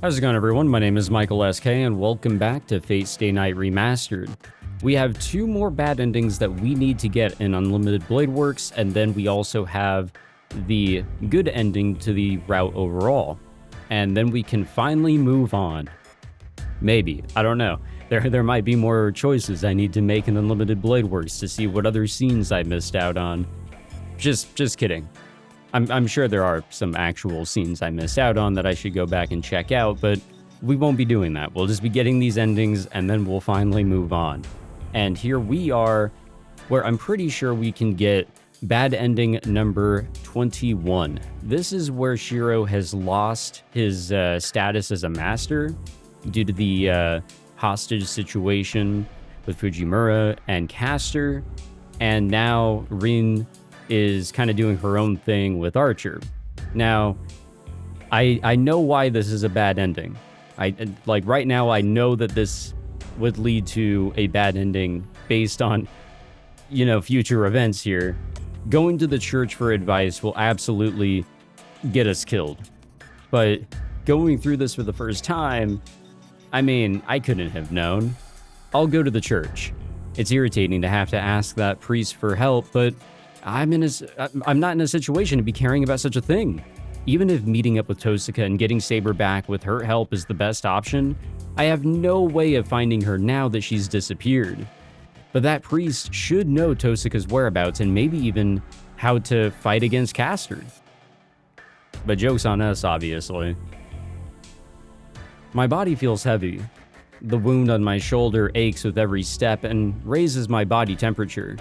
How's it going, everyone? My name is Michael SK, and welcome back to Fate Stay Night Remastered. We have two more bad endings that we need to get in Unlimited Blade Works, and then we also have the good ending to the route overall. And then we can finally move on. Maybe. I don't know. There might be more choices I need to make in Unlimited Blade Works to see what other scenes I missed out on. Just kidding. I'm sure there are some actual scenes I missed out on that I should go back and check out, but we won't be doing that. We'll just be getting these endings, and then we'll finally move on. And here we are, where I'm pretty sure we can get bad ending number 21. This is where Shirou has lost his status as a master due to the hostage situation with Fujimura and Caster, and now Rin is kind of doing her own thing with Archer. Now, I know why this is a bad ending. Right now, I know that this would lead to a bad ending based on, future events here. Going to the church for advice will absolutely get us killed. But going through this for the first time, I couldn't have known. I'll go to the church. It's irritating to have to ask that priest for help, but I'm not in a situation to be caring about such a thing. Even if meeting up with Tosaka and getting Saber back with her help is the best option, I have no way of finding her now that she's disappeared. But that priest should know Tosaka's whereabouts and maybe even how to fight against Caster. But joke's on us, obviously. My body feels heavy. The wound on my shoulder aches with every step and raises my body temperature.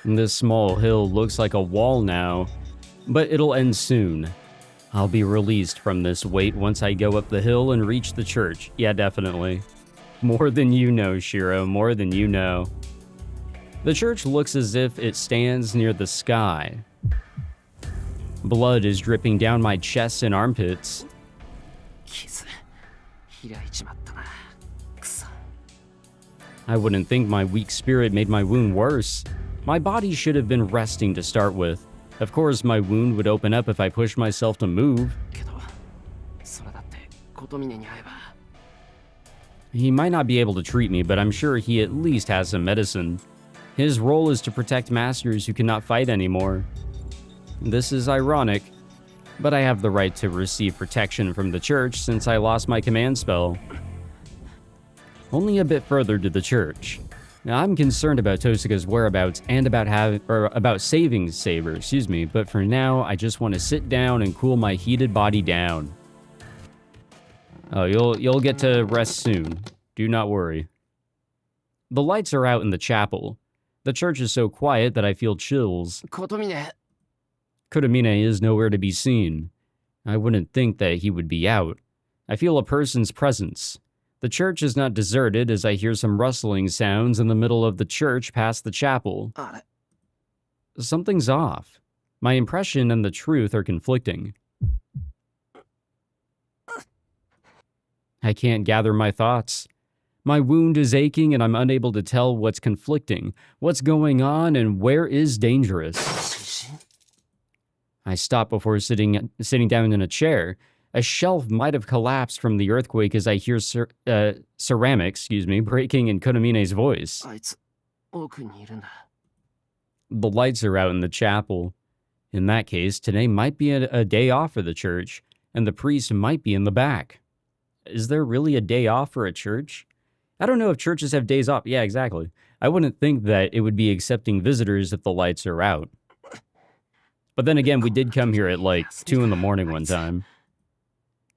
This small hill looks like a wall now, but it'll end soon. I'll be released from this weight once I go up the hill and reach the church. Yeah, definitely. More than you know, Shirou, more than you know. The church looks as if it stands near the sky. Blood is dripping down my chest and armpits. I wouldn't think my weak spirit made my wound worse. My body should have been resting to start with. Of course, my wound would open up if I pushed myself to move. He might not be able to treat me, but I'm sure he at least has some medicine. His role is to protect masters who cannot fight anymore. This is ironic, but I have the right to receive protection from the church since I lost my command spell. Only a bit further to the church. Now, I'm concerned about Tosaka's whereabouts and about saving Saber, but for now, I just want to sit down and cool my heated body down. Oh, you'll get to rest soon. Do not worry. The lights are out in the chapel. The church is so quiet that I feel chills. Kotomine is nowhere to be seen. I wouldn't think that he would be out. I feel a person's presence. The church is not deserted as I hear some rustling sounds in the middle of the church past the chapel. Something's off. My impression and the truth are conflicting. I can't gather my thoughts. My wound is aching and I'm unable to tell what's conflicting, what's going on, and where is dangerous. I stop before sitting down in a chair. A shelf might have collapsed from the earthquake as I hear ceramics, breaking in Konomine's voice. The lights are out in the chapel. In that case, today might be a day off for the church, and the priest might be in the back. Is there really a day off for a church? I don't know if churches have days off. Yeah, exactly. I wouldn't think that it would be accepting visitors if the lights are out. But then again, we did come here at like 2 in the morning one time.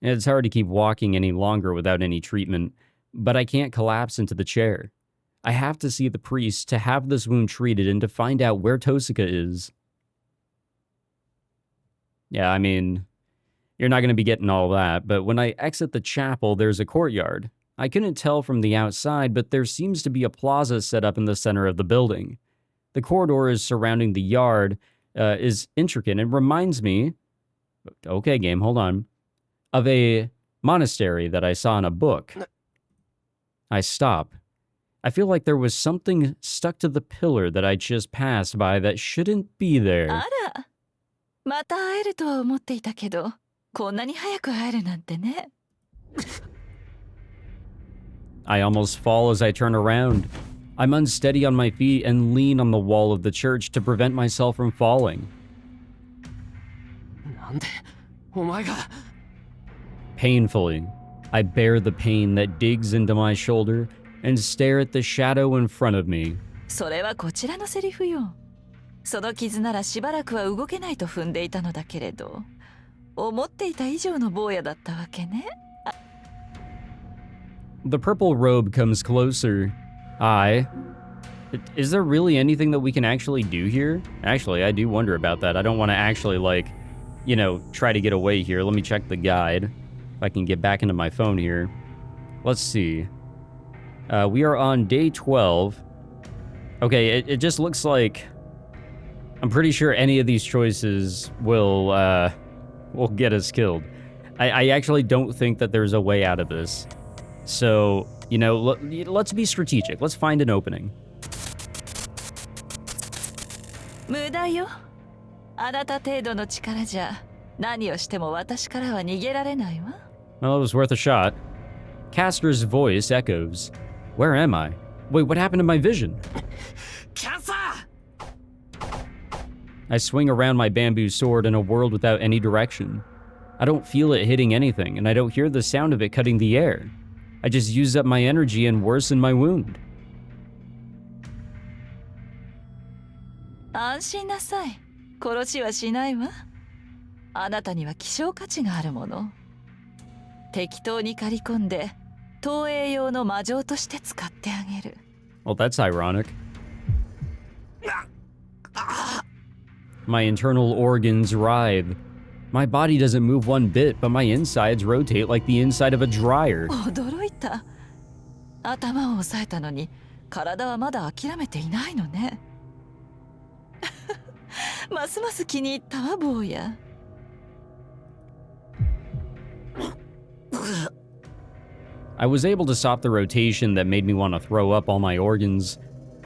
And it's hard to keep walking any longer without any treatment, but I can't collapse into the chair. I have to see the priest to have this wound treated and to find out where Tosaka is. Yeah, you're not going to be getting all that, but when I exit the chapel, there's a courtyard. I couldn't tell from the outside, but there seems to be a plaza set up in the center of the building. The corridors surrounding the yard is intricate and reminds me... Okay, game, hold on. Of a monastery that I saw in a book. I stop. I feel like there was something stuck to the pillar that I just passed by that shouldn't be there. あら、また会えるとは思っていたけど、こんなに早く会えるなんてね。I almost fall as I turn around. I'm unsteady on my feet and lean on the wall of the church to prevent myself from falling. なんでお前が Painfully, I bear the pain that digs into my shoulder and stare at the shadow in front of me. それはこちらのセリフよ。その傷ならしばらくは動けないと踏んでいたのだけれど、思っていた以上の坊やだったわけね。The purple robe comes closer. Is there really anything that we can actually do here? Actually, I do wonder about that. I don't want to actually, like, you know, try to get away here. Let me check the guide. If I can get back into my phone here. Let's see. We are on day 12. Okay, it just looks like... I'm pretty sure any of these choices will get us killed. I actually don't think that there's a way out of this. So, you know, let's be strategic. Let's find an opening. 無駄よ。あなた程度の力じゃ何をしても私からは逃げられないわ。Well, it was worth a shot. Castor's voice echoes. Where am I? Wait, what happened to my vision? キャンサー I swing around my bamboo sword in a world without any direction. I don't feel it hitting anything, and I don't hear the sound of it cutting the air. I just use up my energy and worsen my wound. 安心なさい。殺しはしないわ。あなたには希少価値があるもの。適当に刈り込んで、投影用の魔杖として使ってあげる。Well, that's ironic. My internal organs writhe. My body doesn't move one bit, but my insides rotate like the inside of a dryer. 驚いた。頭を押さえたのに、体はまだ諦めていないのね。ますます気に入ったわ、坊や。I was able to stop the rotation that made me want to throw up all my organs.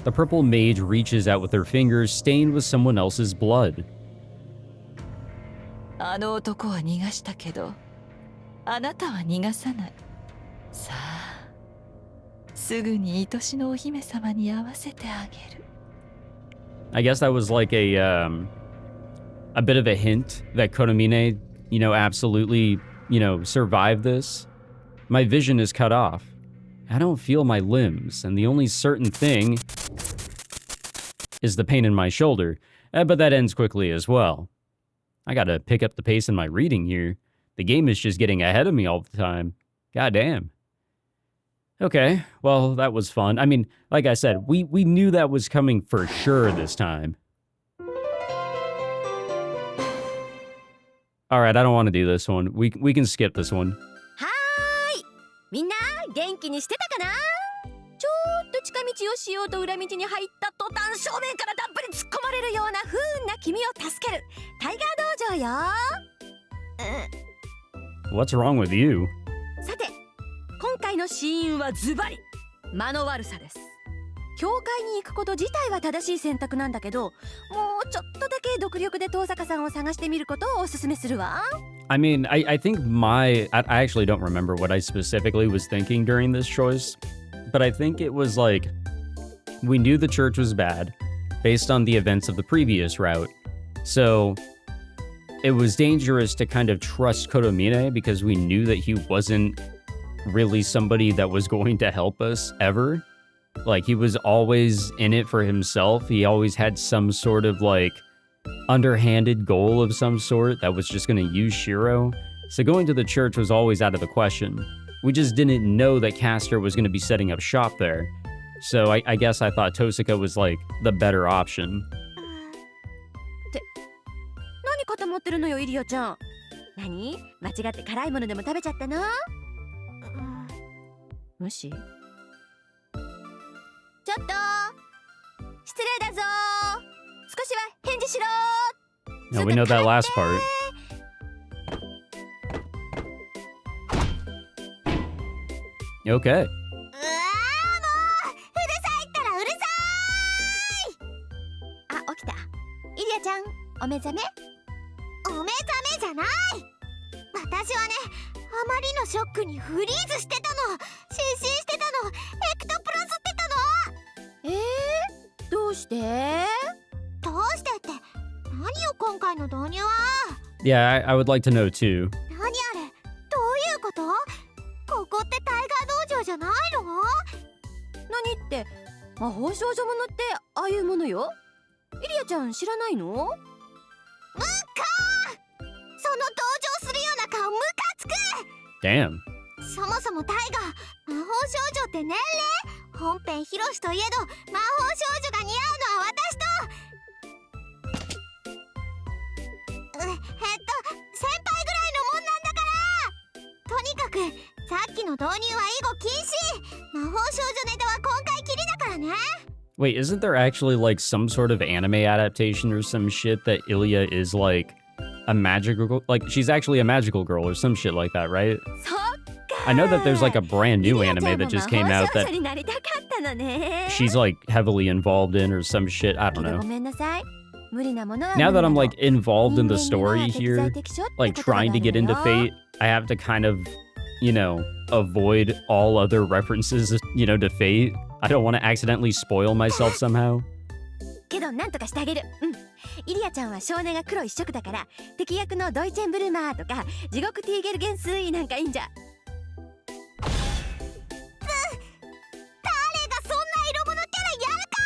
The purple mage reaches out with her fingers stained with someone else's blood. あの男は逃がしたけど、あなたは逃がさない。さあ、すぐに愛しのお姫様に会わせてあげる。I guess that was like a bit of a hint that Konomine, you know, absolutely, you know, survived this. My vision is cut off. I don't feel my limbs, and the only certain thing is the pain in my shoulder, but that ends quickly as well. I gotta pick up the pace in my reading here. The game is just getting ahead of me all the time. Goddamn. Okay, well, that was fun. I mean, like I said, we knew that was coming for sure this time. Alright, I don't want to do this one. We can skip this one. はーい、みんな元気にしてたかな。ちょっと近道をしようと裏道に入った途端、正面からたっぷり突っ込まれるような不運な君を助けるタイガー道場よ。What's wrong with you? さて、今回の死因はズバリ間の悪さです。教会に行くこと自体は正しい選択なんだけど、もうちょっとだけ独力で遠坂さんを探してみることをおすすめするわ。I mean, I think I actually don't remember what I specifically was thinking during this choice, but I think it was like, we knew the church was bad based on the events of the previous route, so it was dangerous to kind of trust Kotomine because we knew that he wasn't really somebody that was going to help us ever. Like, he was always in it for himself. He always had some sort of, like, underhanded goal of some sort that was just going to use Shirou. So going to the church was always out of the question. We just didn't know that Castor was going to be setting up shop there. So I guess I thought Tosaka was, like, the better option. って何固まってるのよ、イリオちゃん。何間違って辛いものでも食べちゃったの？無視？ちょっと失礼だぞ。少しは返事しろ。 No, we know that last part. Okay. うわー、もうアちゃん、お目覚め？お目覚めじゃない。私はね、あまりのショックにフリーズしてたの、失神してたの、エクトプラスってたの。どうして？どうしてって何よ今回の導入は。 Yeah, I would like to know too. 何あれ、どういうこと？ここってタイガー道場じゃないの？何って、魔法少女ものってああいうものよ。イリアちゃん知らないの？その同情するような顔ムカつく。 Damn. そもそもタイガー、魔法少女って年齢、本編ヒロシといえど魔法少女が似合うのは私と先輩ぐらいのもんなんだから。とにかくさっきの導入は以後禁止。魔法少女ネタは今回きりだからね。 Wait, isn't there actually like some sort of anime adaptation or some shit that Ilya is like a magical, like she's actually a magical girl or some shit like that, right? そっか。 I know that there's like a brand new イリアちゃ anime んも that just came out 魔法少 that 女になりたかったのね。 she's like heavily involved in or some shit. I don't けど know. ごめんなさい。無理なものは Now that I'm 無理 like involved in the 人間には story 適 here, 材適所って like 言葉があ trying to る get の into よ。 Fate, I have to kind of, you know, avoid all other references, you know, to Fate. I don't want to accidentally spoil myself somehow. けどなんとかしてあげる。イリアちゃんは少年が黒一色だから、敵役のドイツェンブルマーとか地獄ティーゲルゲンスイなんかいいんじゃ。誰がそんな色物キャラやるか。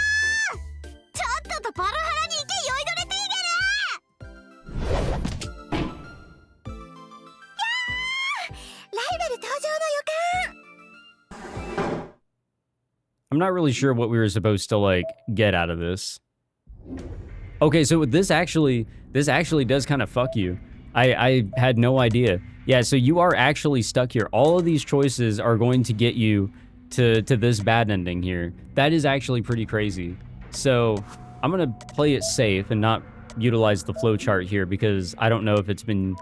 ちょっととパルハラに行け酔いどれティーゲル。やー、ライバル登場の予感。 I'm not really sure what we were supposed to like get out of this. Okay, so this actually does kind of fuck you. I had no idea. Yeah, so you are actually stuck here. All of these choices are going to get you to this bad ending here. That is actually pretty crazy. So I'm gonna play it safe and not utilize the flowchart here because I don't know if it's been,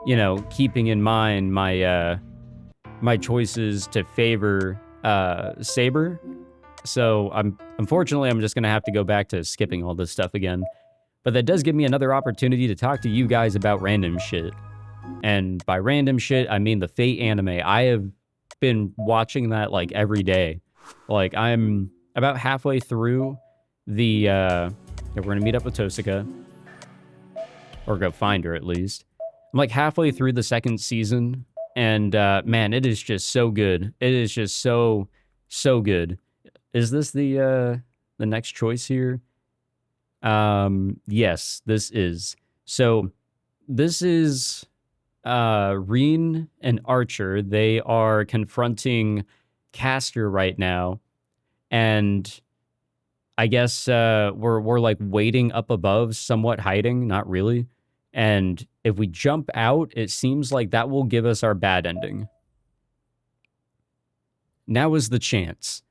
you know, keeping in mind my my choices to favor Saber. So unfortunately I'm just gonna have to go back to skipping all this stuff again. But that does give me another opportunity to talk to you guys about random shit. And by random shit, I mean the Fate anime. I have been watching that like every day. Like I'm about halfway through the we're gonna meet up with Tosaka. Or go find her at least. I'm like halfway through the second season. And man, it is just so good. It is just so good. Is this the next choice here? Yes, this is. So this is Reen and Archer. They are confronting Caster right now. And I guess we're like waiting up above, somewhat hiding, not really. And if we jump out, it seems like that will give us our bad ending. Now is the chance.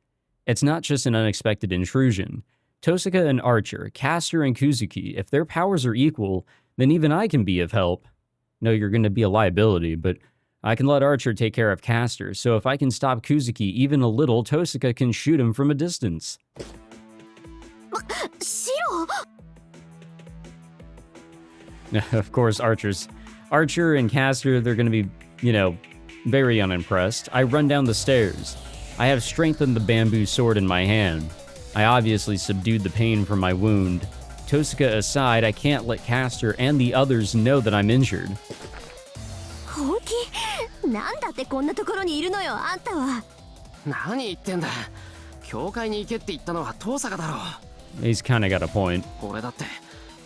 It's not just an unexpected intrusion. Tosaka and Archer, Caster and Kuzuki, if their powers are equal, then even I can be of help. No, you're going to be a liability, but I can let Archer take care of Caster, so if I can stop Kuzuki even a little, Tosaka can shoot him from a distance. シロ Of course, Archer and Caster, they're going to be, you know, very unimpressed. I run down the stairs. I have strengthened the bamboo sword in my hand. I obviously subdued the pain from my wound. Tosaka aside, I can't let Caster and the others know that I'm injured. 本気？なんだってこんなところにいるのよ、あんたは。何言ってんだ。教会に行けって言ったのは遠坂だろ。 He's kinda got a point. 俺だって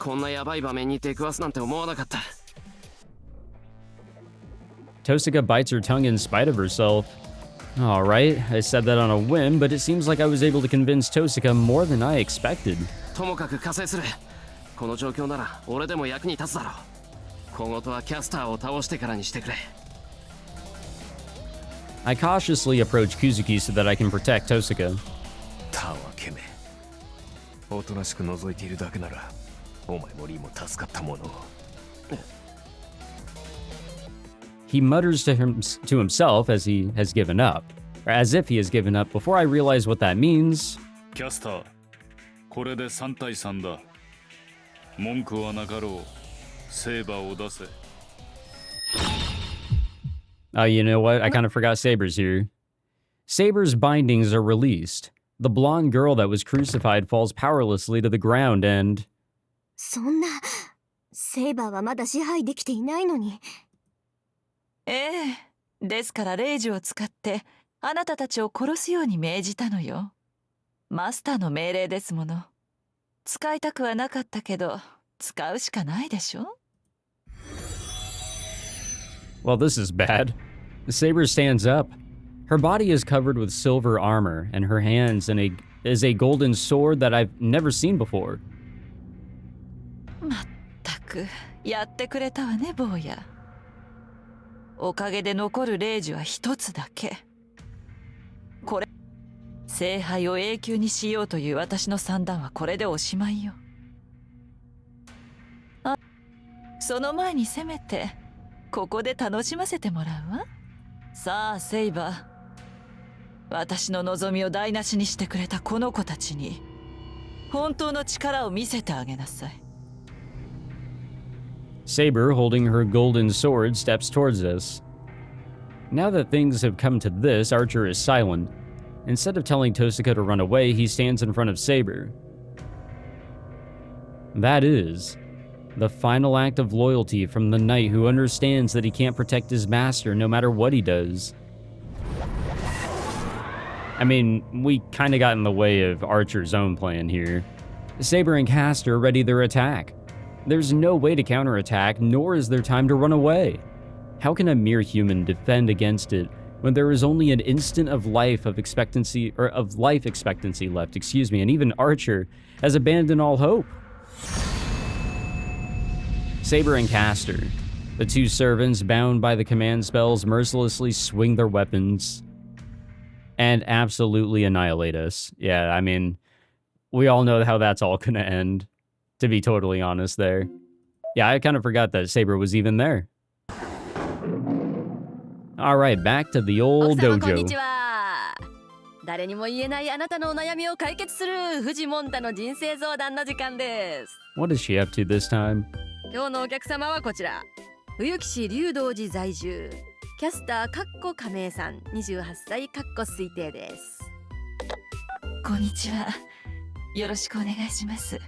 こんなヤバい場面に出くわすなんて思わなかった。 Tosaka bites her tongue in spite of herself. Alright, I said that on a whim, but it seems like I was able to convince Tosaka more than I expected. ともかく加勢する。この状況なら俺でも役に立つだろう。小言はキャスターを倒してからにしてくれ。 I cautiously approach Kuzuki so that I can protect Tosaka. たわけめ。おとなしく覗いているだけなら、お前もリーも助かったものを。He mutters to himself as he has given up, or as if he has given up. Before I realize what that means, キャスター、これで3対3だ。文句はなかろう。セーバーを出せ。Oh, you know what? I kind of forgot Saber's here. Saber's bindings are released. The blonde girl that was crucified falls powerlessly to the ground and... そんな、セイバーはまだ支配できていないのに。ええ、ですからレイジを使ってあなたたちを殺すように命じたのよ。マスターの命令ですもの。使いたくはなかったけど使うしかないでしょ。Well, this is bad. Saber stands up. Her body is covered with silver armor, and her hands is a golden sword that I've never seen before. まったくやってくれたわね、坊や。おかげで残るレイジは一つだけ。これ、聖杯を永久にしようという私の算段はこれでおしまいよ。あ、その前にせめてここで楽しませてもらうわ。さあ、セイバー。私の望みを台無しにしてくれたこの子たちに本当の力を見せてあげなさい。Saber, holding her golden sword, steps towards us. Now that things have come to this, Archer is silent. Instead of telling Tosuka to run away, he stands in front of Saber. That is the final act of loyalty from the knight who understands that he can't protect his master no matter what he does. I mean, we kinda got in the way of Archer's own plan here. Saber and Caster ready their attack. There's no way to counterattack, nor is there time to run away. How can a mere human defend against it when there is only an instant of life expectancy left, and even Archer has abandoned all hope? Saber and Caster, the two servants bound by the command spells, mercilessly swing their weapons and absolutely annihilate us. Yeah, I mean, we all know how that's all gonna end, to be totally honest there. Yeah, I kind of forgot that Saber was even there. Alright, back to the old 奥様こんにち dojo. は。誰にも言えないあなたのお悩みを解決するフジモンタの人生相談の時間です。 What is she up to this time? 今日のお客様はこちら。冬木市竜道寺在住。キャスターかっこ亀井さん、28歳かっこ推定です。こんにちは。よろしくお願いします。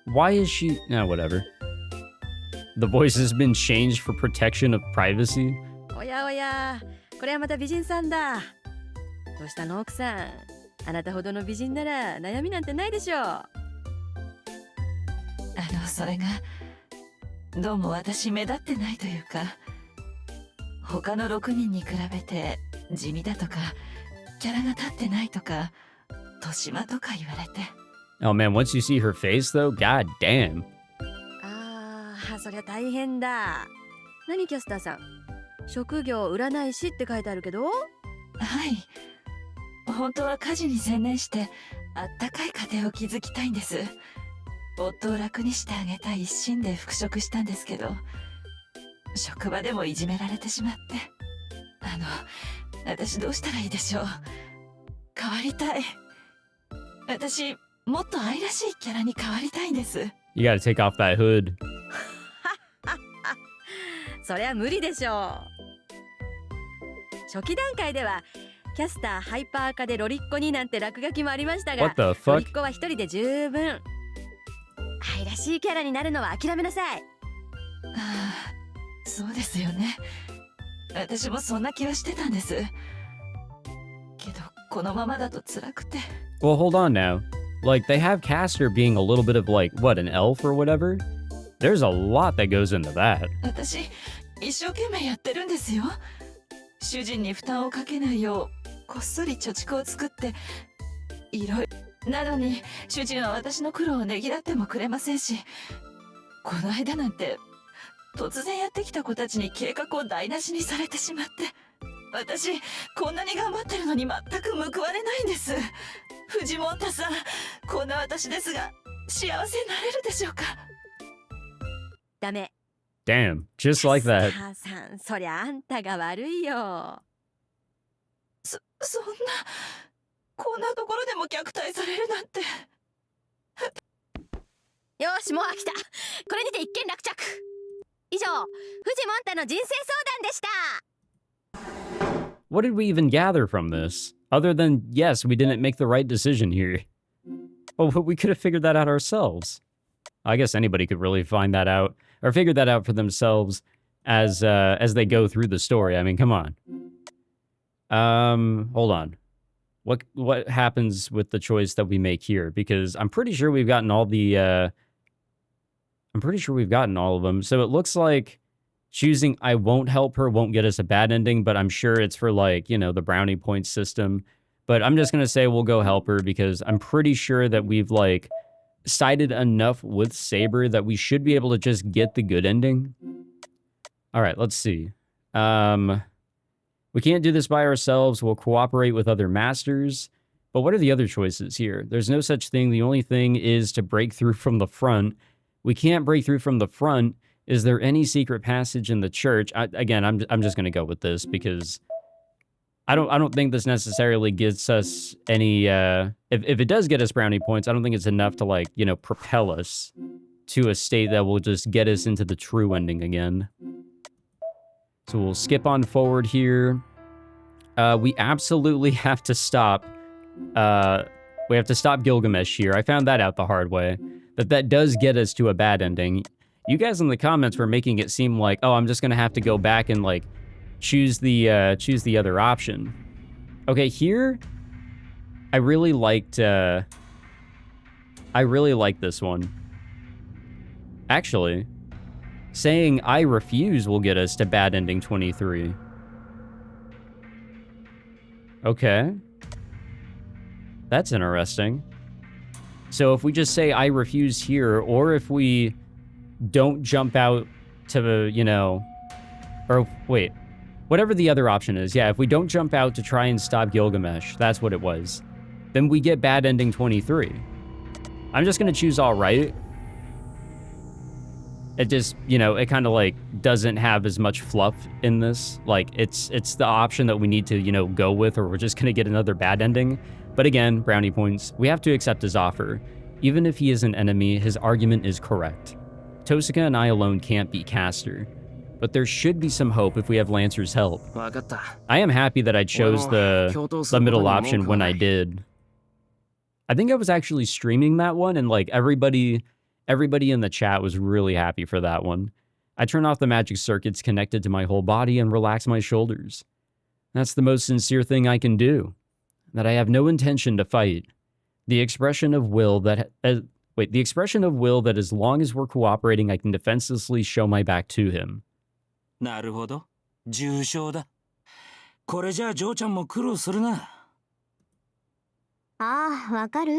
Why is she... whatever. The voice has been changed for protection of privacy? おやおや、これはまた美人さんだ。どうしたの奥さん。あなたほどの美人なら悩みなんてないでしょう。それがどうも私目立ってないというか、他の6人に比べて地味だとかキャラが立ってないとか年間とか言われて。 Oh man, once you see her face though, god damn. ああ、そりゃ大変だ。何キャスターさん。職業占い師って書いてあるけど。はい、本当は家事に専念してあったかい家庭を築きたいんです。夫を楽にしてあげたい一心で復職したんですけど、職場でもいじめられてしまって。私どうしたらいいでしょう。変わりたい。私もっと愛らしいキャラに変わりたいんです。 You gotta take off that hood. そりゃ無理でしょう。初期段階ではキャスターハイパー化でロリッコになんて落書きもありましたが、 What the ロ fuck? リッコは一人で十分。愛らしいキャラになるのは諦めなさい。ああ、そうですよね。私もそんな気はしてたんです。けどこのままだと辛くて。 Well, hold on now. Like, they have Caster being a little bit of like, what, an elf or whatever? There's a lot that goes into that. 私一生懸命やってるんですよ。主人に負担をかけないようこっそり貯蓄を作っていろいろ。なのに主人は私の苦労をねぎらってもくれませんし、この間なんて突然やってきた子たちに計画を台無しにされてしまって、私こんなに頑張ってるのに全く報われないんです。藤本さん、こんな私ですが幸せになれるでしょうか。ダメ。 Damn, just like that. キャスターさん、そりゃあんたが悪いよ。そんなこんなところでも虐待されるなんて。よし、もう飽きた。これにて一件落着。以上、藤モンタの人生相談でした。 What did we even gather from this? Other than, yes, we didn't make the right decision here. Well, we could have figured that out ourselves. I guess anybody could really find that out, or figure that out for themselves as they go through the story. I mean, come on. Hold on. What happens with the choice that we make here? Because I'm pretty sure we've gotten all the, I'm pretty sure we've gotten all of them. So it looks like choosing I won't help her won't get us a bad ending, but I'm sure it's for, like, you know, the brownie point system. But I'm just going to say we'll go help her because I'm pretty sure that we've, like, sided enough with Saber that we should be able to just get the good ending. All right, let's see. We can't do this by ourselves. We'll cooperate with other masters. But what are the other choices here? There's no such thing. The only thing is to break through from the front. We can't break through from the front. Is there any secret passage in the church? Again, I'm just going to go with this because I don't think this necessarily gets us any, if it does get us brownie points, I don't think it's enough to, like, you know, propel us to a state that will just get us into the true ending again. So we'll skip on forward here. We absolutely have to stop, we have to stop Gilgamesh here. I found that out the hard way, that does get us to a bad ending. You guys in the comments were making it seem like, oh, I'm just gonna have to go back and, like, choose the other option. Okay, here, I really liked this one. Actually, saying I refuse will get us to bad ending 23. Okay. That's interesting. So if we just say I refuse here, or if we don't jump out to, you know, or wait, whatever the other option is. Yeah, if we don't jump out to try and stop Gilgamesh, that's what it was. Then we get bad ending 23. I'm just going to choose all right. It just, you know, it kind of, like, doesn't have as much fluff in this. Like, it's the option that we need to, you know, go with, or we're just going to get another bad ending. But again, brownie points. We have to accept his offer. Even if he is an enemy, his argument is correct. Tosaka and I alone can't beat Caster, but there should be some hope if we have Lancer's help. I am happy that I chose the middle option when I did. I think I was actually streaming that one, and, like, everybody in the chat was really happy for that one. I turn off the magic circuits connected to my whole body and relax my shoulders. That's the most sincere thing I can do. That I have no intention to fight. The expression of will that as long as we're cooperating, I can defenselessly show my back to him. なるほど。重傷だ。これじゃあジョーちゃんも苦労するな。ああ、わかる？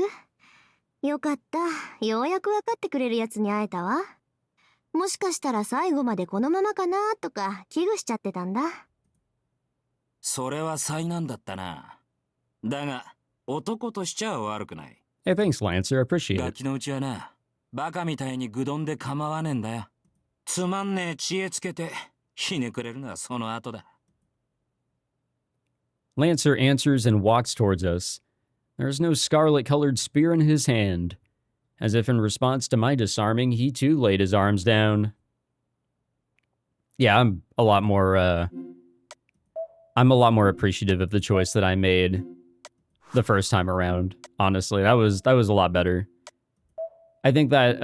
よかった。ようやくわかってくれるやつに会えたわ。もしかしたら最後までこのままかなとか危惧しちゃってたんだ。それは災難だったな。だが、男としちゃ悪くない。Hey, thanks, Lancer. I appreciate it. ガキのうちはな、バカみたいに愚鈍で構わねえんだよ。つまんねえ知恵つけて、ひねくれるのはその後だ。Lancer answers and walks towards us. There's no scarlet-colored spear in his hand. As if in response to my disarming, he too laid his arms down. Yeah, I'm a lot more appreciative of the choice that I made the first time around. Honestly, that was a lot better. I think that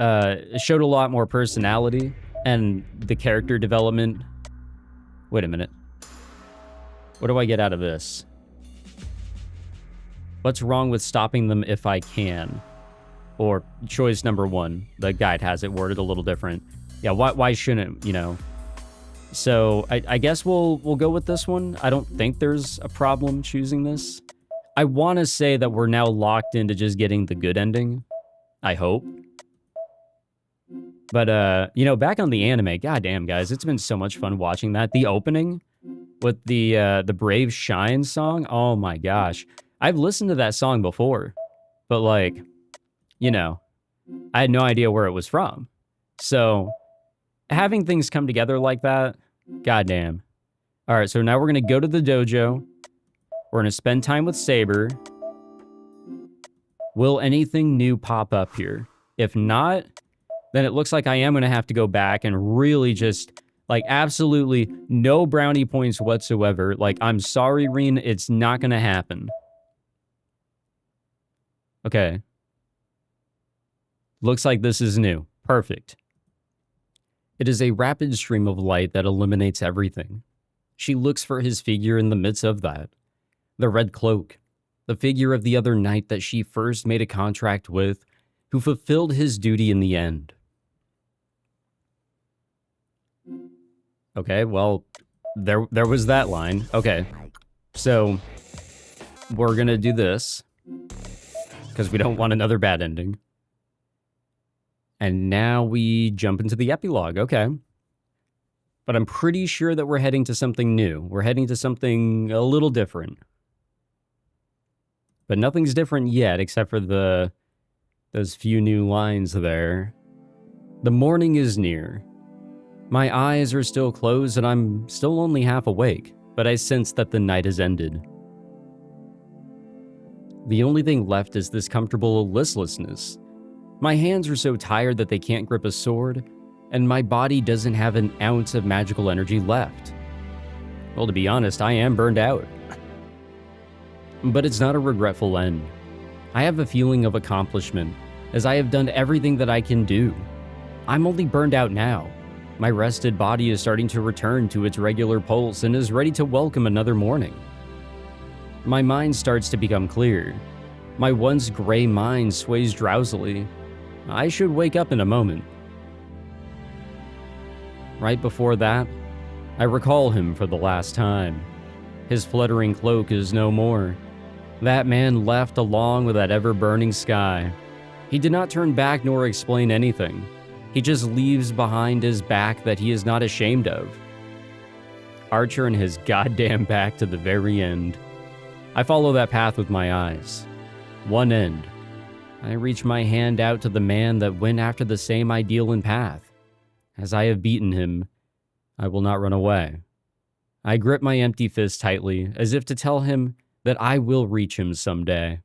it showed a lot more personality and the character development. Wait a minute. What do I get out of this? What's wrong with stopping them if I can? Or choice number 1. The guide has it worded a little different. Yeah, why shouldn't, you know? So I guess we'll go with this one. I don't think there's a problem choosing this. I want to say that we're now locked into just getting the good ending. I hope. But, you know, back on the anime, goddamn, guys, it's been so much fun watching that. The opening with the Brave Shine song, oh my gosh. I've listened to that song before, but, like, you know, I had no idea where it was from. So, having things come together like that, goddamn. All right, so now we're going to go to the dojo. We're going to spend time with Saber. Will anything new pop up here? If not, then it looks like I am going to have to go back and really just, like, absolutely no brownie points whatsoever. Like, I'm sorry, Reen, it's not going to happen. Okay. Looks like this is new. Perfect. It is a rapid stream of light that eliminates everything. She looks for his figure in the midst of that. The red cloak. The figure of the other knight that she first made a contract with, who fulfilled his duty in the end. Okay, well, there was that line. Okay, so we're gonna do this because we don't want another bad ending. And now we jump into the epilogue. Okay. But I'm pretty sure that we're heading to something new. We're heading to something a little different. But nothing's different yet except for those few new lines there. The morning is near. My eyes are still closed and I'm still only half awake, but I sense that the night has ended. The only thing left is this comfortable listlessness. My hands are so tired that they can't grip a sword, and my body doesn't have an ounce of magical energy left. Well, to be honest, I am burned out. But it's not a regretful end. I have a feeling of accomplishment, as I have done everything that I can do. I'm only burned out now. My rested body is starting to return to its regular pulse and is ready to welcome another morning. My mind starts to become clear. My once gray mind sways drowsily. I should wake up in a moment. Right before that, I recall him for the last time. His fluttering cloak is no more. That man left along with that ever-burning sky. He did not turn back nor explain anything. He just leaves behind his back that he is not ashamed of. Archer and his goddamn back to the very end. I follow that path with my eyes. One end. I reach my hand out to the man that went after the same ideal and path. As I have beaten him, I will not run away. I grip my empty fist tightly, as if to tell him that I will reach him someday.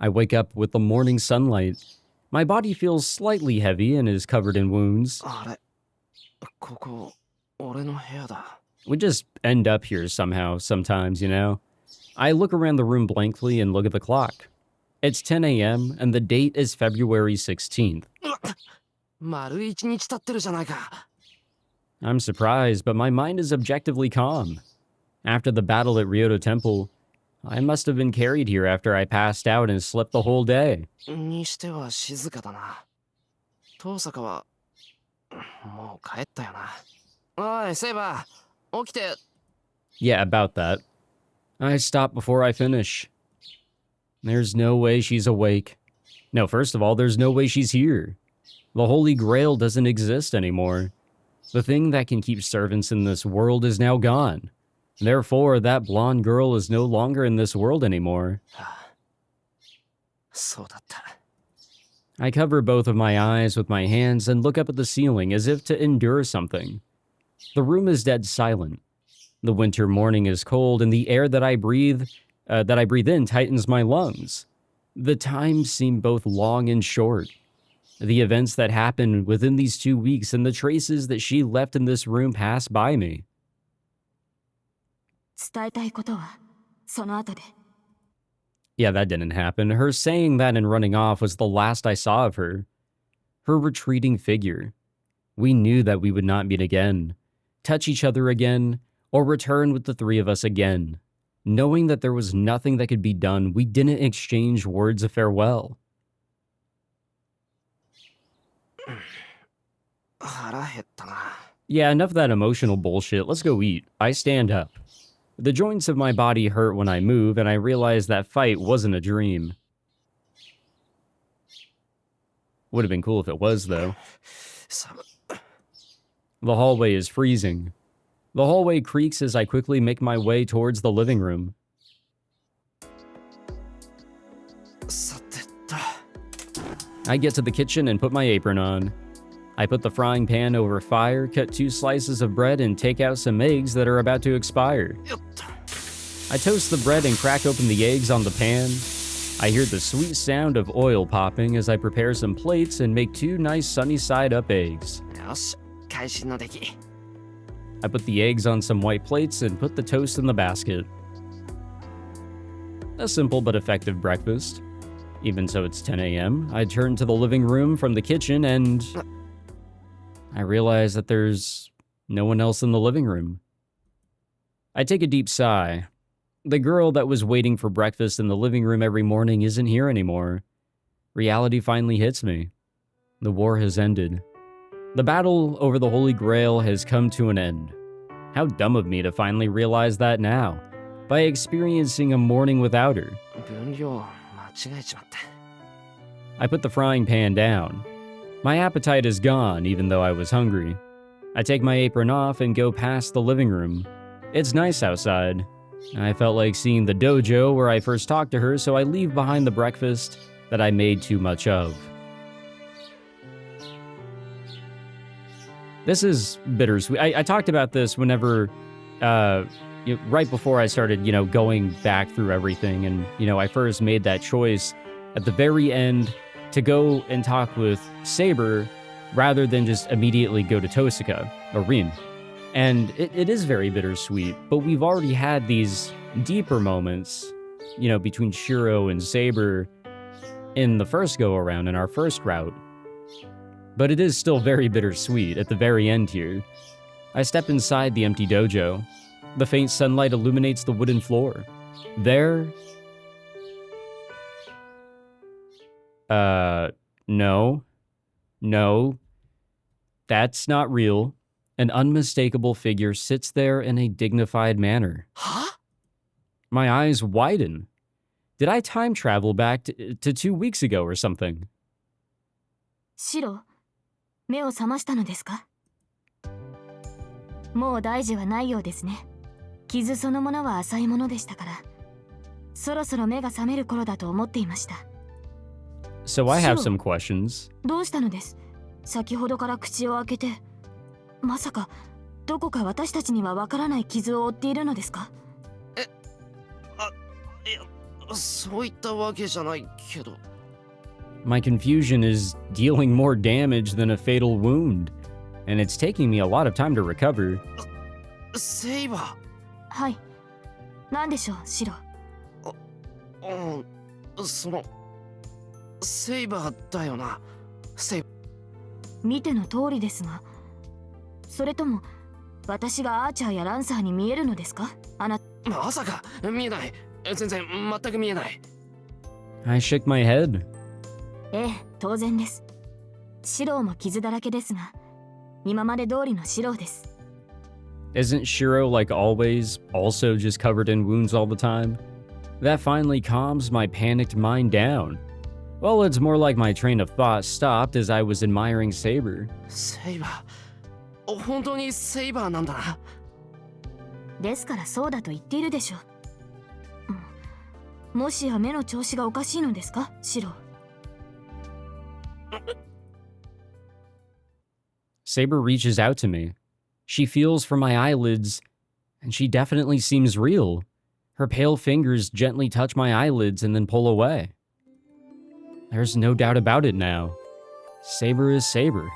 I wake up with the morning sunlight. My body feels slightly heavy and is covered in wounds. We just end up here somehow, sometimes, you know? I look around the room blankly and look at the clock. It's 10 a.m. and the date is February 16th. I'm surprised, but my mind is objectively calm. After the battle at Ryoto Temple, I must have been carried here after I passed out and slept the whole day. Yeah, about that. I stop before I finish. There's no way she's awake. No, first of all, there's no way she's here. The Holy Grail doesn't exist anymore. The thing that can keep servants in this world is now gone. Therefore, that blonde girl is no longer in this world anymore. I cover both of my eyes with my hands and look up at the ceiling as if to endure something. The room is dead silent. The winter morning is cold and the air that I breathe in tightens my lungs. The times seem both long and short. The events that happened within these 2 weeks and the traces that she left in this room pass by me. Yeah, that didn't happen. Her saying that and running off was the last I saw of her. Her retreating figure. We knew that we would not meet again, touch each other again, or return with the three of us again. Knowing that there was nothing that could be done, we didn't exchange words of farewell. Yeah, enough of that emotional bullshit. Let's go eat. I stand up. The joints of my body hurt when I move, and I realize that fight wasn't a dream. Would have been cool if it was, though. The hallway is freezing. The hallway creaks as I quickly make my way towards the living room. I get to the kitchen and put my apron on. I put the frying pan over fire, cut 2 slices of bread, and take out some eggs that are about to expire. I toast the bread and crack open the eggs on the pan. I hear the sweet sound of oil popping as I prepare some plates and make 2 nice sunny side up eggs. よし、会心の出来。 I put the eggs on some white plates and put the toast in the basket. A simple but effective breakfast. Even so it's 10 a.m., I turn to the living room from the kitchen and I realize that there's no one else in the living room. I take a deep sigh. The girl that was waiting for breakfast in the living room every morning isn't here anymore. Reality finally hits me. The war has ended. The battle over the Holy Grail has come to an end. How dumb of me to finally realize that now, by experiencing a morning without her. 分量間違えちまった。 I put the frying pan down. My appetite is gone, even though I was hungry. I take my apron off and go past the living room. It's nice outside. I felt like seeing the dojo where I first talked to her, so I leave behind the breakfast that I made too much of. This is bittersweet. I talked about this whenever, right before I started, going back through everything. And, I first made that choice at the very end to go and talk with Saber rather than just immediately go to Tosaka, or Rin. And it is very bittersweet, but we've already had these deeper moments, between Shirou and Saber in the first go-around, in our first route. But it is still very bittersweet at the very end here. I step inside the empty dojo. The faint sunlight illuminates the wooden floor. There... No. No. That's not real. An unmistakable figure sits there in a dignified manner. Huh? My eyes widen. Did I time travel back to 2 weeks ago or something? シロ、目を覚ましたのですか？もう大事はないようですね。傷そのものは浅いものでしたから、そろそろ目が覚める頃だと思っていました。So I have some questions. どうしたのです？先ほどから口を開けて、まさかどこか私たちにはわからない傷を負っているのですか？いや、そういったわけじゃないけど。 My confusion is dealing more damage than a fatal wound, and it's taking me a lot of time to recover. セイバー。はい。何でしょう、シロ。セイバーだよな。見ての通りですが、それとも私がアーチャーやランサーに見えるのですか？まさか見えない。全然全く見えない。 I shook my head. ええ、当然です。シロも傷だらけですが、今まで通りのシロです。 Isn't Shirou, like always, also just covered in wounds all the time? That finally calms my panicked mind down. Well, it's more like my train of thought stopped as I was admiring Saber. セイバー。本当にセイバーなんだな。ですからそうだと言っているでしょう。もしや目の調子がおかしいのですか、シロ。 Saber reaches out to me. She feels for my eyelids, and she definitely seems real. Her pale fingers gently touch my eyelids and then pull away. There's no doubt about it now. Saber is Saber.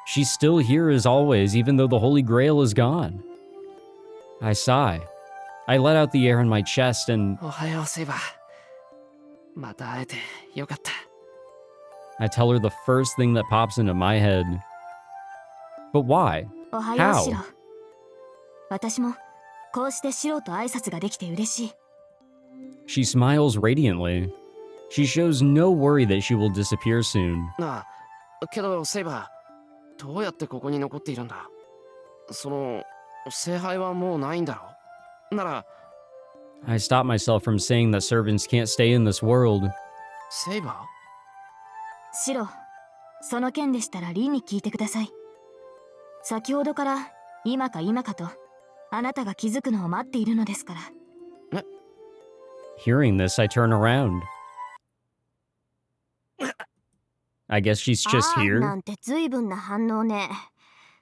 She's still here as always, even though the Holy Grail is gone. I sigh. I let out the air in my chest and... おはよう、セイバー。また会えてよかった。 I tell her the first thing that pops into my head. But why? おはよう、 How? シロ。私もこうしてシロと挨拶ができて嬉しい。 She smiles radiantly. She shows no worry that she will disappear soon. なあ、けどセイバー、どうやってここに残っているんだ？聖杯はもうないんだろう？なら、 I stop myself from saying that servants can't stay in this world. セイバシロ、その件でしたらリンに聞いてください。先ほどから今か今かとあなたが気づくのを待っているのですから。ー？ Hearing this, I turn around. I guess she's just な here. んて随分な反応ね。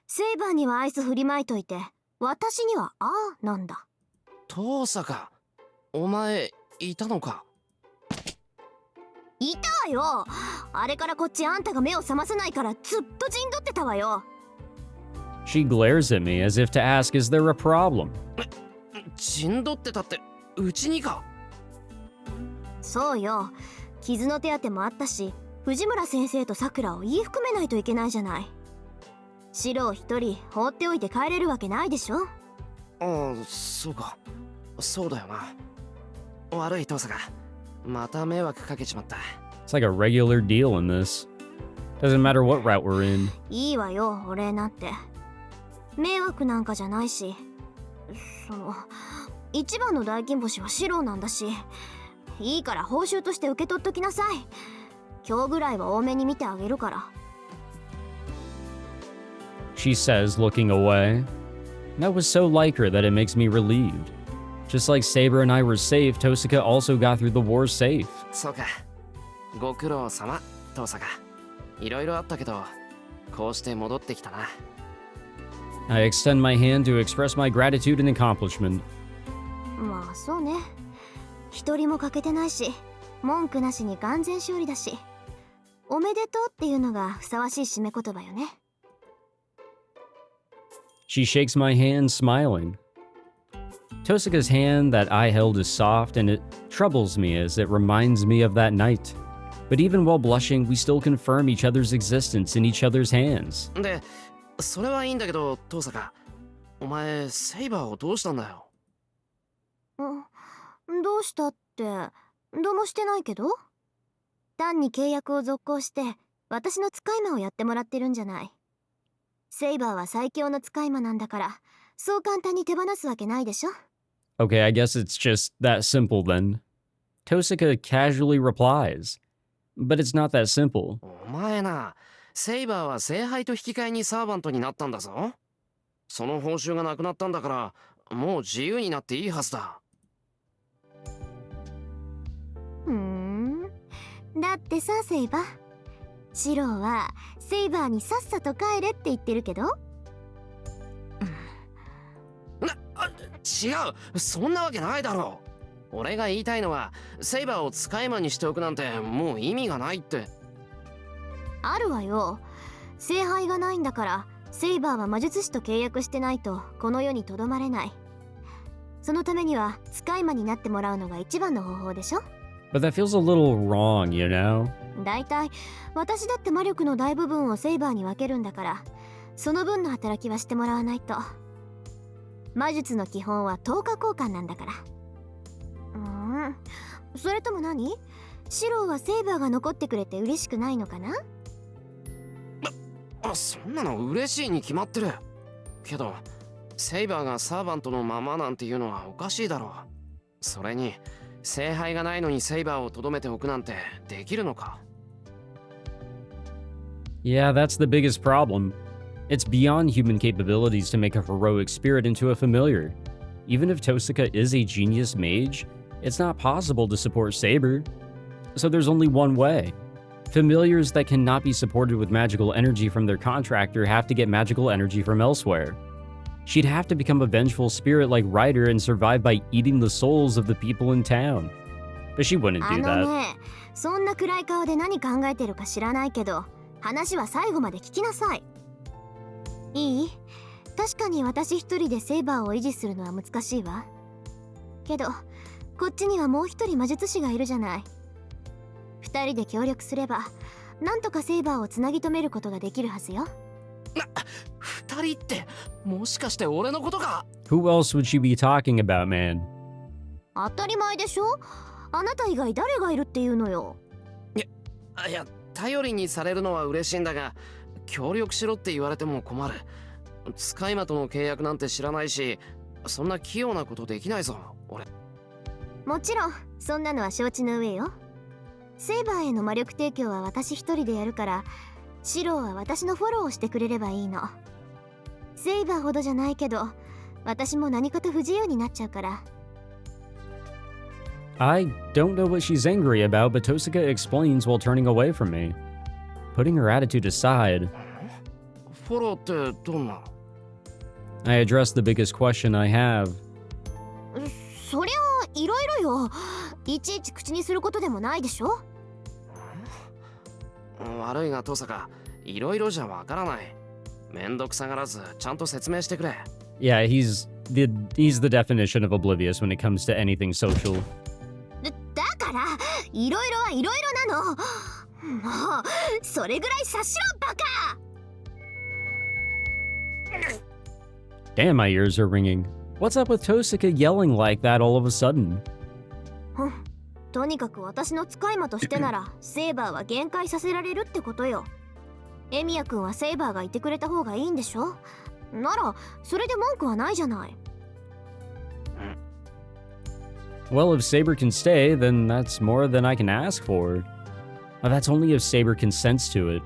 セイバーにはアイス振りまいといて、私にはなんだ。遠坂、お前いたのか。いたわよ。あれからこっちあんたが目を覚ませないからずっと陣取ってたわよ。 She glares at me as if to ask, is there a problem? 陣取ってたってうちにか。そうよ。傷の手当てもあったし、藤村先生とさくらを言い含めないといけないじゃない。白を一人放っておいて帰れるわけないでしょ。ああ、そうか。そうだよな。悪い父さんがまた迷惑かけちまった。 It's like a regular deal in this. Doesn't matter what route we're in. いいわよ、お礼なんて。迷惑なんかじゃないし、一番の大金星は白なんだし、いいから報酬として受け取っときなさい。今日ぐらいは多めに見てあげるから。 She says, looking away. That was so like her that it makes me relieved. Just like Saber and I were safe, Tosaka also got through the war safe. そうか。ご苦労様、父さんが。いろいろあったけど、こうして戻ってきたな。I extend my hand to express my gratitude and accomplishment. まあそうね。一人も欠けてないし、文句なしに完全勝利だし、おめでとうっていうのがふさわしい締め言葉よね。 She shakes my hand, smiling. Tosaka's hand that I held is soft, and it troubles me as it reminds me of that night. But even while blushing, we still confirm each other's existence in each other's hands. で、それはいいんだけど、父さんが。お前、セイバーをどうしたんだよ。どうしたって、どうもしてないけど。単に契約を続行して、私の使い魔をやってもらってるんじゃない。セイバーは最強の使い魔なんだから、そう簡単に手放すわけないでしょ。Okay, I guess it's just that simple then. Tosaka casually replies. But it's not that simple. お前な、セイバーは聖杯と引き換えにサーバントになったんだぞ。その報酬がなくなったんだから、もう自由になっていいはずだ。だってさ、セイバー。シローはセイバーにさっさと帰れって言ってるけど。違う、そんなわけないだろう。俺が言いたいのは、セイバーを使い魔にしておくなんてもう意味がないって。あるわよ。聖杯がないんだから、セイバーは魔術師と契約してないとこの世にとどまれない。そのためには使い魔になってもらうのが一番の方法でしょ。 But that feels a little wrong, you know? だいたい私だって魔力の大部分をセイバーに分けるんだから、その分の働きはしてもらわないと。魔術の基本は10日交換なんだから。それとも何？シローはセイバーが残ってくれて嬉しくないのかな？そんなの嬉しいに決まってる。けどセイバーがサーバントのままなんていうのはおかしいだろう。それに聖杯がないのにセイバーをとどめておくなんてできるのか？ Yeah, that's the biggest problem. It's beyond human capabilities to make a heroic spirit into a familiar. Even if Tosaka is a genius mage, it's not possible to support Saber. So there's only one way. Familiars that cannot be supported with magical energy from their contractor have to get magical energy from elsewhere. She'd have to become a vengeful spirit like Ryder and survive by eating the souls of the people in town. But she wouldn't do ね、そんな暗い顔で何考えてるか知らないけど、話は最後まで聞きなさい。いい？確かに私一人でセイバーを維持するのは難しいわ。けど、こっちにはもう一人魔術師がいるじゃない。二人で協力すれば、なんとかセイバーをつなぎ止めることができるはずよ。二人って、もしかして俺のことか？ Who else would she be talking about, man? 当たり前でしょ？あなた以外誰がいるっていうのよ。いや、頼りにされるのは嬉しいんだが、協力しろって言われても困る。使い魔との契約なんて知らないし、そんな器用なことできないぞ、俺。もちろん、そんなのは承知の上よ。セイバーへの魔力提供は私一人でやるから、シローは私のフォローをしてくれればいいの。セイバーほどじゃないけど、私も何かと不自由になっちゃうから。I don't know what she's angry about, but Tosaka explains while turning away from me. Putting her attitude aside, フォローってどんな？ I address the biggest question I have. そりゃいろいろよ。いちいち口にすることでもないでしょ。悪いが登坂、いろいろじゃわからない。めんどくさがらずちゃんと説明してくれ。Yeah, he's the definition of oblivious when it comes to anything social. だからいろいろはいろいろなの。もうそれぐらい察しろバカ。 Damn, my ears are ringing. What's up with Tosaka yelling like that all of a sudden? とにかく私の使い魔としてならセイバーは限界させられるってことよ。エミヤ君はセイバーがいてくれた方がいいんでしょ。ならそれで文句はないじゃない。Well, if Saber can stay, then that's more than I can ask for. But that's only if Saber consents to it.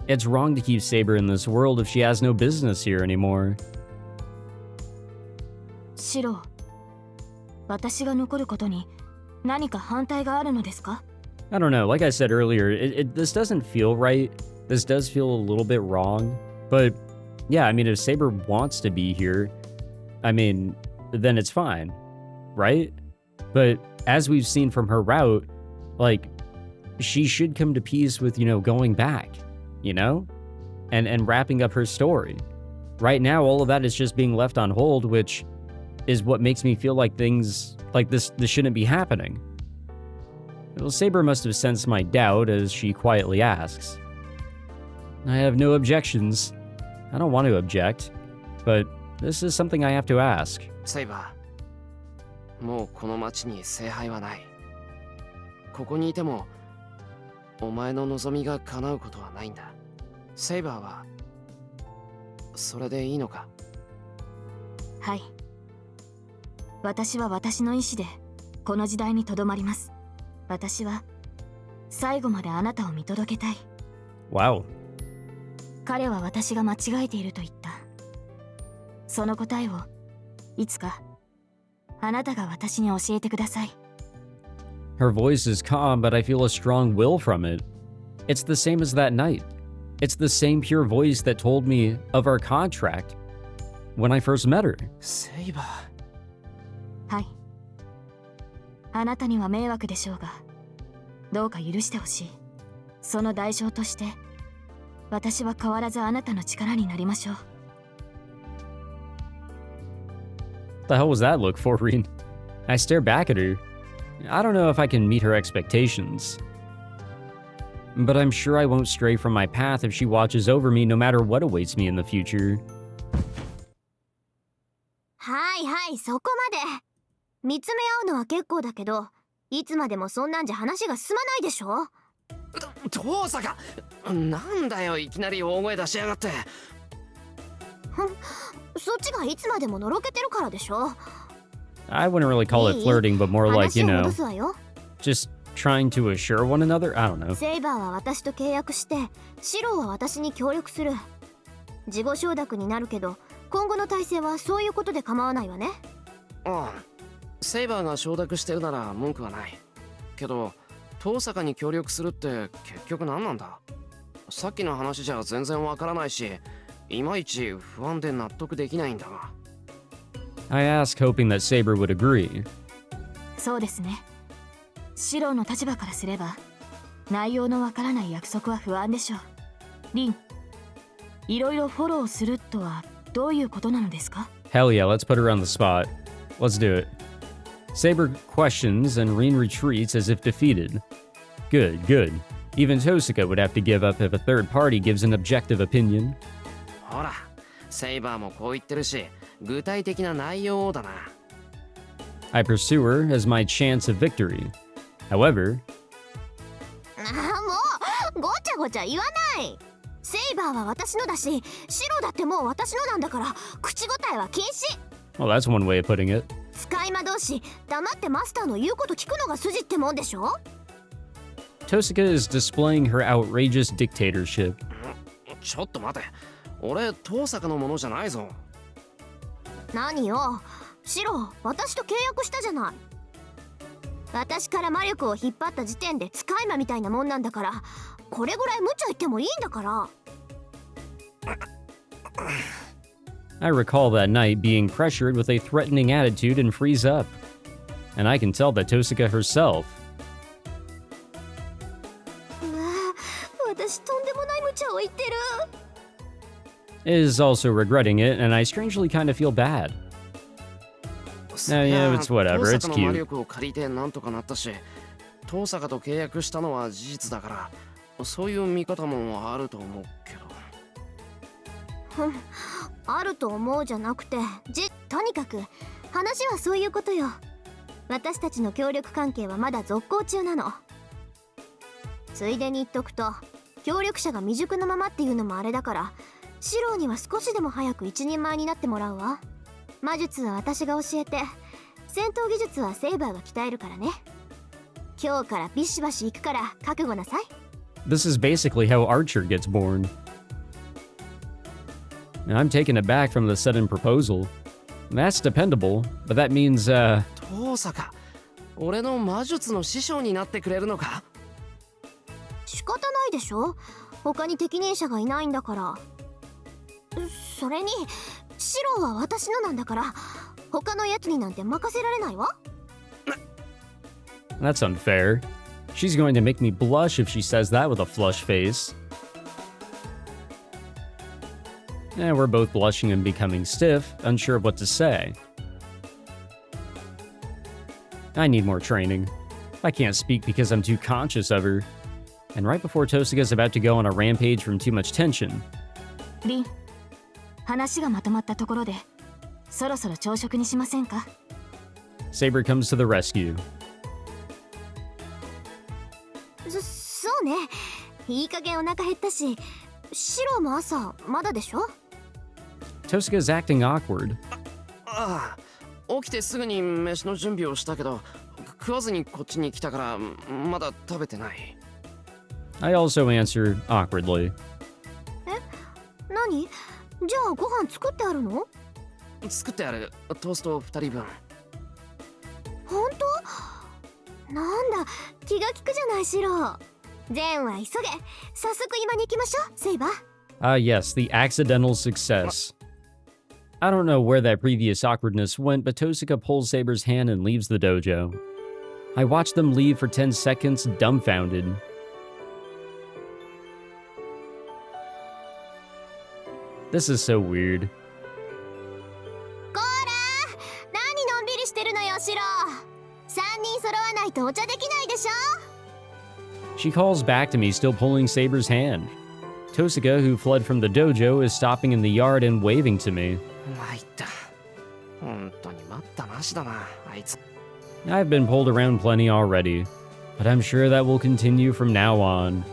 It's wrong to keep Saber in this world if she has no business here anymore. シロ、私が残ることに何か反対があるのですか? I don't know, like I said earlier, this doesn't feel right. This does feel a little bit wrong. But yeah, I mean, if Saber wants to be here, I mean, then it's fine, right? But as we've seen from her route, like, she should come to peace with, you know, going back, you know? And wrapping up her story. Right now, all of that is just being left on hold, which is what makes me feel like things like this shouldn't be happening. Well, Saber must have sensed my doubt as she quietly asks. I have no objections. I don't want to object, but this is something I have to ask. セイバー、もうこの町に聖杯はない。ここにいてもお前の望みが叶うことはないんだ。セイバーはそれでいいのか？はい。私は私の意志でこの時代にとどまります。私は最後まであなたを見届けたい。 Wow. 彼は私が間違えていると言った。その答えをいつかあなたが私に教えてください。 Her voice is calm, but I feel a strong will from it. It's the same as that night. It's the same pure voice that told me of our contract when I first met her. セイバー。はい。あなたには迷惑でしょうが、どうか許してほしい。その代償として、私は変わらずあなたの力になりましょう。What the hell was that look for, Reen? I stare back at her. I don't know if I can meet her expectations. But I'm sure I won't stray from my path if she watches over me no matter what awaits me in the future. はいはい、そこまで。見つめ合うのは結構だけど、いつまでもそんなんじゃ話が進まないでしょ。登坂、なんだよいきなり大声出しやがって。そっちがいつまでものろけてるからでしょ。 I wouldn't really call it flirting, but more like, you 話を know, 戻すわよ。 just trying to assure one another? I don't know. セイバーは私と契約して、シローは私に協力する。事後承諾になるけど、今後の体制はそういうことで構わないわね。ああ、セイバーが承諾してるなら文句はない。けど、登坂に協力するって結局何なんだ？さっきの話じゃ全然わからないし、いまいち不安で納得できないんだが。I asked, hoping that Saber would agree. そうですね。シローの立場からすれば、内容のわからない約束は不安でしょう。リン、いろいろフォローするとはどういうことなのですか? Hell yeah, let's put her on the spot. Let's do it. Saber questions and Reen retreats as if defeated. Good, good. Even Tosaka would have to give up if a third party gives an objective opinion. ほら、セイバーもこう言ってるし、具体的な内容だな。I pursue her as my chance of victory. However, もうごちゃごちゃ言わない。セイバーは私のだし、シロだってもう私のなんだから、口答えは禁止。 well, that's one way of putting it. 使い魔同士、黙ってマスターの言うこと聞くのが筋ってもんでしょ。 Tosaka is displaying her outrageous dictatorship. ちょっと待て、俺登坂のものじゃないぞ。何よ、シロ、私と契約したじゃない。私から魔力を引っ張った時点で使い魔みたいなもんなんだから、これぐらい無茶言ってもいいんだから。I recall that night being pressured with a threatening attitude and freeze up. And I can tell that Tosuka herself うわ私とんでもない無茶を言ってる is also regretting it, and I strangely kind of feel bad. yeah, it's whatever, it's 登坂の魔 cute. 力を借りてなんとかなったし、登坂と契約したのは事実だから、そういう見方もあると思うけど。あると思うじゃなくて、とにかく話はそういうことよ。私たちの協力関係はまだ続行中なの。ついでに言っとくと、協力者が未熟のままっていうのもあれだから、シロウには少しでも早く一人前になってもらうわ。魔術は私が教えて、戦闘技術はセイバーが鍛えるからね。今日からビシバシ行くから覚悟なさい。This is basically how Archer gets born. And I'm taken aback from the sudden proposal. That's dependable, but that means, 登坂、俺の魔術の師匠になってくれるのか？仕方ないでしょ。他に適任者がいないんだから。それにシロウは私のなんだから、他のやつになんて任せられないわ。that's unfair. She's going to make me blush if she says that with a flush face. We're both blushing and becoming stiff, unsure of what to say. I need more training. I can't speak because I'm too conscious of her. And right before Tosuka's about to go on a rampage from too much tension. リン、話がまとまったところで、そろそろ朝食にしませんか？ Saber comes to the rescue. そうね。いい加減お腹減ったし、シロウも朝まだでしょ？ Tosuka's acting awkward. ああ、起きてすぐに飯の準備をしたけど、食わずにこっちに来たからまだ食べてない。I also answered awkwardly. 何？じゃあご飯作ってあるの？作ってある。トースト2人分。本当？なんだ、気が利くじゃないシロウ。善は急げ。早速今に行きましょう、セイバー。Yes, the accidental success. I don't know where that previous awkwardness went, but Tosuka pulls Saber's hand and leaves the dojo. I watch them leave for 10 seconds, dumbfounded. This is so weird. こーら、何のんびりしてるのよ、シロウ。3人揃わないとお茶できないでしょ。 She calls back to me, still pulling Saber's hand. Tosuka, who fled from the dojo, is stopping in the yard and waving to me. 参った。本当に待ったなしだな、あいつ。I've been pulled around plenty already, but I'm sure that will continue from now on.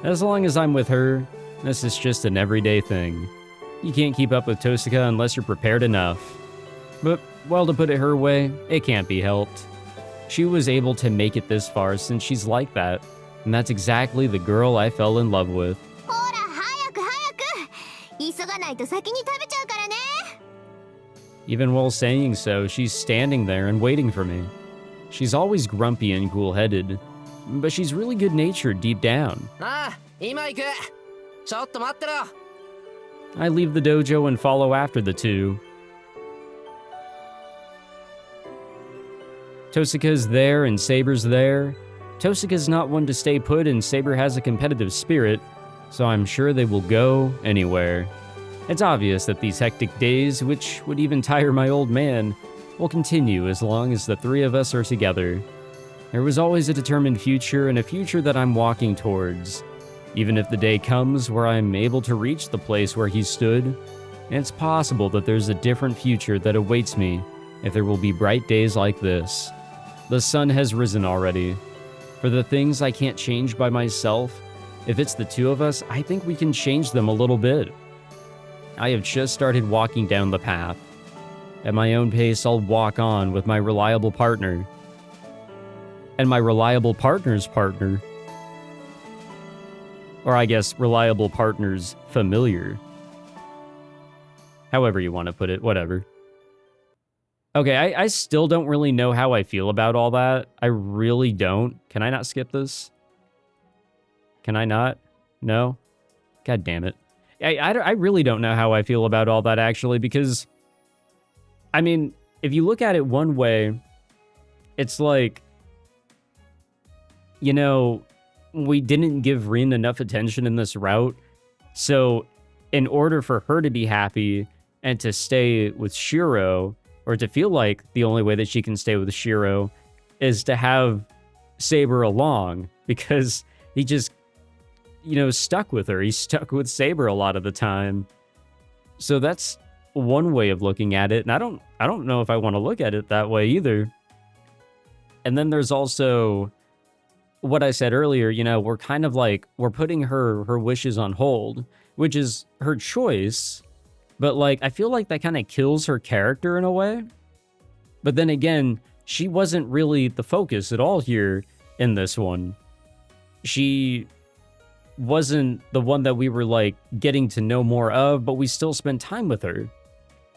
As long as I'm with her, this is just an everyday thing. You can't keep up with Tosuka unless you're prepared enough. But, well, to put it her way, it can't be helped. She was able to make it this far since she's like that, and that's exactly the girl I fell in love with. ほら、早く早く。急がないと先に食べちゃうからね。Even while saying so, she's standing there and waiting for me. She's always grumpy and cool-headed, but she's really good-natured deep down. ああ、今行く。ちょっと待ってろ。I leave the dojo and follow after the two. Tosuka's there and Saber's there. Tosuka's not one to stay put and Saber has a competitive spirit, so I'm sure they will go anywhere. It's obvious that these hectic days, which would even tire my old man, will continue as long as the three of us are together. There was always a determined future and a future that I'm walking towards. Even if the day comes where I'm able to reach the place where he stood, it's possible that there's a different future that awaits me if there will be bright days like this. The sun has risen already. For the things I can't change by myself, if it's the two of us, I think we can change them a little bit. I have just started walking down the path. At my own pace, I'll walk on with my reliable partner. And my reliable partner's partner. Or I guess reliable partner's familiar. However you want to put it, whatever. Okay, I still don't really know how I feel about all that. I really don't. Can I not skip this? Can I not? No? God damn it. I really don't know how I feel about all that, actually, because... I mean, if you look at it one way, it's like, you know, we didn't give Rin enough attention in this route. So in order for her to be happy and to stay with Shirou, or to feel like the only way that she can stay with Shirou is to have Saber along, because he just, you know, stuck with her. He's stuck with Saber a lot of the time. So that's one way of looking at it. And I don't know if I want to look at it that way either. And then there's also what I said earlier, you know, we're kind of like, we're putting her wishes on hold, which is her choice. But like, I feel like that kind of kills her character in a way. But then again, she wasn't really the focus at all here in this one. She wasn't the one that we were like getting to know more of, but we still spent time with her.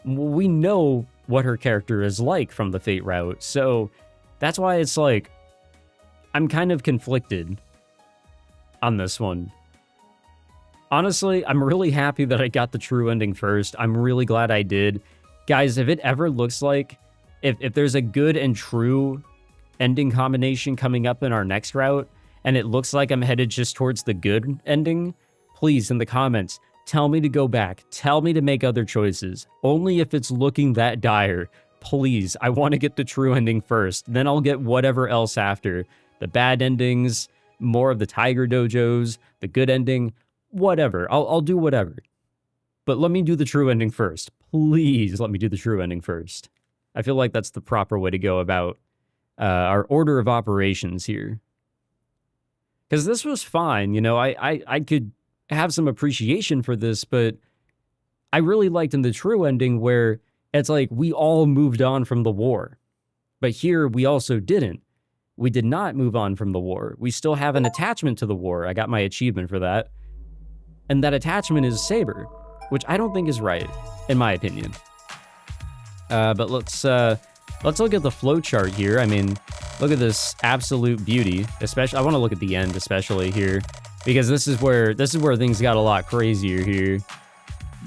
We know what her character is like from the Fate route. So that's why it's like, I'm kind of conflicted on this one. Honestly, I'm really happy that I got the true ending first. I'm really glad I did. Guys, if it ever looks like, if there's a good and true ending combination coming up in our next route, and it looks like I'm headed just towards the good ending, please, in the comments, tell me to go back. Tell me to make other choices. Only if it's looking that dire. Please, I want to get the true ending first. Then I'll get whatever else after. The bad endings, more of the Tiger Dojos, the good ending, whatever. I'll do whatever. But let me do the true ending first. Please let me do the true ending first. I feel like that's the proper way to go about our order of operations here. Because this was fine, you know, I could have some appreciation for this, but I really liked in the true ending where it's like we all moved on from the war. But here we also didn't. We did not move on from the war. We still have an attachment to the war. I got my achievement for that. And that attachment is Saber, which I don't think is right, in my opinion. But let's look at the flowchart here. I mean, look at this absolute beauty. Especially, I want to look at the end, especially here, because this is where things got a lot crazier here.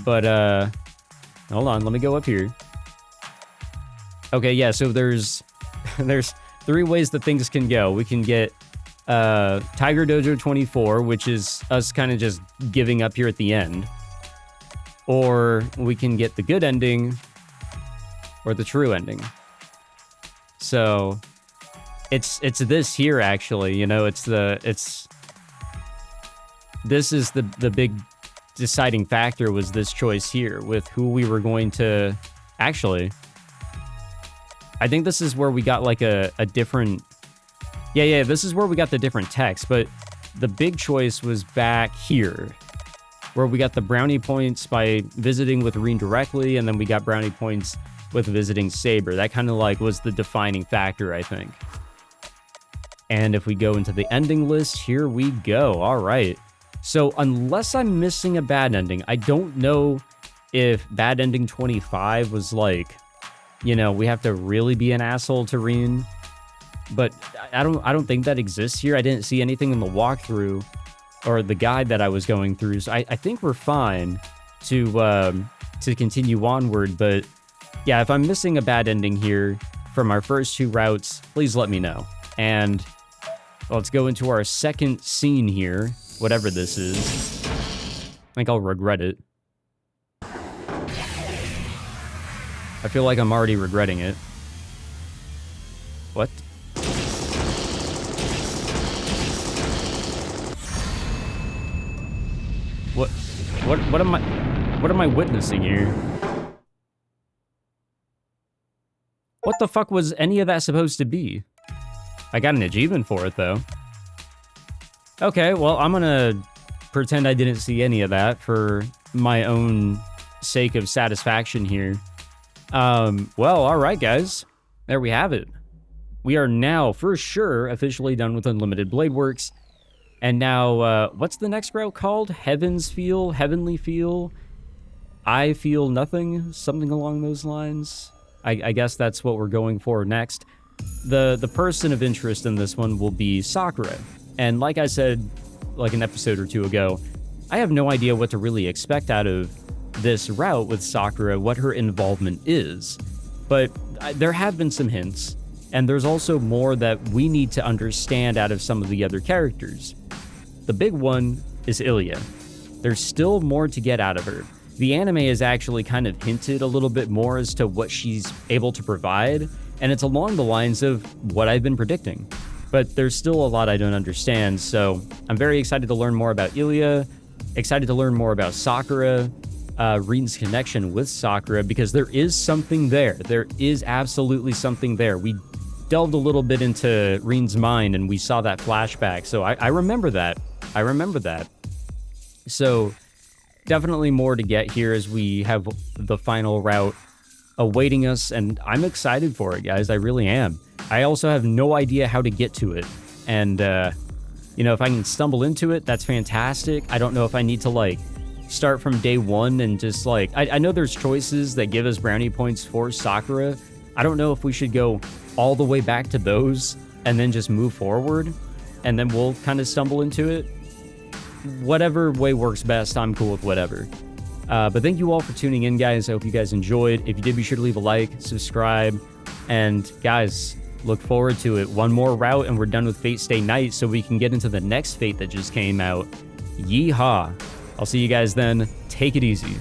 But hold on, let me go up here. Okay, yeah. So there's 3 ways that things can go. We can get Tiger Dojo 24, which is us kind of just giving up here at the end, or we can get the good ending, or the true ending. So it's this here, actually, you know, this is the big deciding factor, was this choice here with who we were going to, actually, I think this is where we got like a different, yeah, this is where we got the different text, but the big choice was back here, where we got the brownie points by visiting with Rin directly, and then we got brownie points with visiting Saber. That kind of like was the defining factor, I think. And if we go into the ending list, here we go. All right. So unless I'm missing a bad ending, I don't know if bad ending 25 was like, you know, we have to really be an asshole to Rin. But I don't think that exists here. I didn't see anything in the walkthrough or the guide that I was going through. So I think we're fine to continue onward. But yeah, if I'm missing a bad ending here from our first 2 routes, please let me know. And let's go into our second scene here, whatever this is. I think I'll regret it. I feel like I'm already regretting it. What? What am I witnessing here? What the fuck was any of that supposed to be? I got an achievement for it, though. Okay, well, I'm gonna pretend I didn't see any of that for my own sake of satisfaction here. Well, alright, guys. There we have it. We are now, for sure, officially done with Unlimited Blade Works. And now, what's the next route called? Heaven's Feel? Heavenly Feel? I Feel Nothing? Something along those lines? I guess that's what we're going for next. The person of interest in this one will be Sakura. And like I said, like an episode or 2 ago, I have no idea what to really expect out of this route with Sakura, what her involvement is. But there have been some hints. And there's also more that we need to understand out of some of the other characters. The big one is Ilya. There's still more to get out of her. The anime has actually kind of hinted a little bit more as to what she's able to provide, and it's along the lines of what I've been predicting. But there's still a lot I don't understand, so I'm very excited to learn more about Ilya, excited to learn more about Sakura, Rin's connection with Sakura, because there is something there. There is absolutely something there. We delved a little bit into Rin's mind, and we saw that flashback, so I remember that. I remember that. So definitely more to get here as we have the final route awaiting us, and I'm excited for it, guys. I really am. I also have no idea how to get to it, and you know, if I can stumble into it, that's fantastic. I don't know if I need to like start from day one and just like I know there's choices that give us brownie points for Sakura. I don't know if we should go all the way back to those and then just move forward, and then we'll kind of stumble into it. Whatever way works best, I'm cool with whatever. But thank you all for tuning in, guys. I hope you guys enjoyed. If you did, be sure to leave a like, subscribe, and guys, look forward to it. One more route and we're done with Fate Stay Night, so we can get into the next Fate that just came out. Yeehaw. I'll see you guys then. Take it easy.